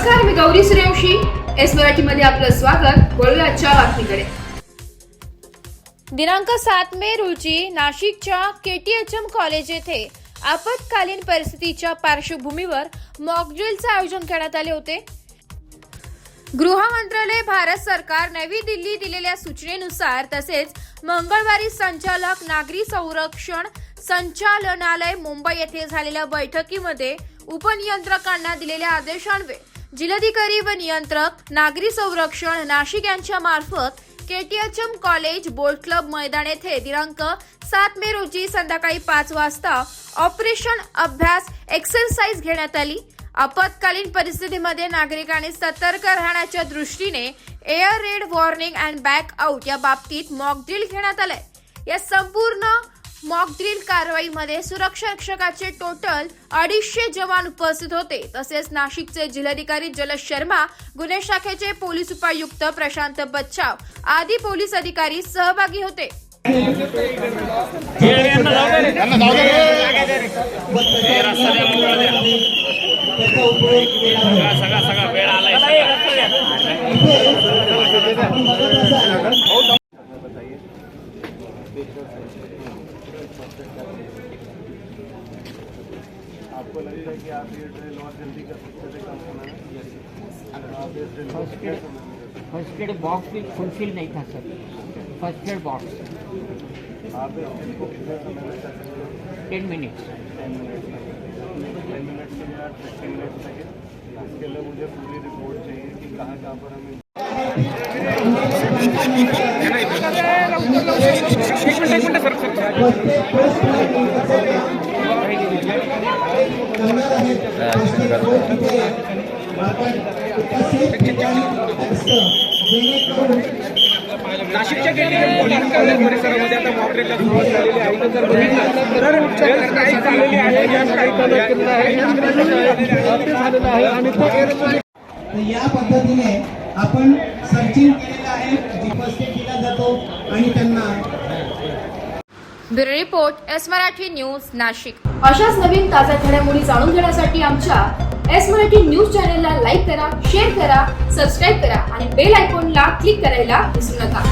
नमस्कार, मी गौरी सूर्यवंशी. एस मराठीमध्ये आपलं स्वागत. वळूया आजच्या बातमीकडे. दिनांक 7 मे रोजी नाशिकच्या KTHM कॉलेज येथे आपत्कालीन परिस्थितीच्या पार्श्वभूमीवर मॉकड्रिलचे आयोजन करण्यात आले होते. गृह मंत्रालय, भारत सरकार, नवी दिल्ली दिलेल्या सूचनेनुसार तसेच मंगळवारी संचालक नागरी संरक्षण संचालनालय मुंबई येथे झालेल्या बैठकीमध्ये उपनियंत्रकांना दिलेल्या आदेशान्वये जिल्हाधिकारी व नियंत्रक नागरी संरक्षण नाशिक यांच्या मार्फत KTHM कॉलेज बोट क्लब मैदान येथे दिनांक 7 मे रोजी संध्याकाळी 5 वाजता ऑपरेशन अभ्यास एक्सरसाइज घेण्यात आली. आपत्कालीन परिस्थितीमध्ये नागरिकांनी सतर्क राहण्याच्या दृष्टीने air red warning and back out या बाबतीत मॉक ड्रिल घेण्यात आले. या संपूर्ण मॉक ड्रिल कारवाईमध्ये सुरक्षा रक्षकाचे टोटल 250 जवान उपस्थित होते. तसेच नाशिकचे जिल्हाधिकारी जलज शर्मा, गुन्हे शाखेचे पोलीस उपायुक्त प्रशांत बच्चाव आदी पोलीस अधिकारी सहभागी होते. आपको लगेगा कि आप ये ड्रिल और जल्दी कर सकते थे, कम समय में? फर्स्ट एड बॉक्स भी फुलफिल नहीं था सर. फर्स्ट एड बॉक्स आप इसको कितने समय में कर सकते हो? 10 मिनट्स. 10 मिनट के लिए आप 15 मिनट लगे. इसके लिए मुझे पूरी रिपोर्ट चाहिए कि कहाँ कहाँ पर हमें नाशिकच्या परिसरामध्ये आता मॉकड्रिलला सुरुवात झालेली आहे. तर बघितलं काही झालेली आहे, काही झालेलं आहे आणि तर या पद्धतीने आपण सर्चिंग केलेलं आहे. फर्स्ट एड दिला जातो आणि त्यांना. Bureau report, S Marathi news, Nashik. अशाच नवीन ताज्या घडामोडी जाणून घेण्यासाठी आमच्या एस मराठी न्यूज चॅनलला लाईक करा, शेअर करा, सबस्क्राईब करा आणि बेल आयकॉनला क्लिक करायला विसरू नका.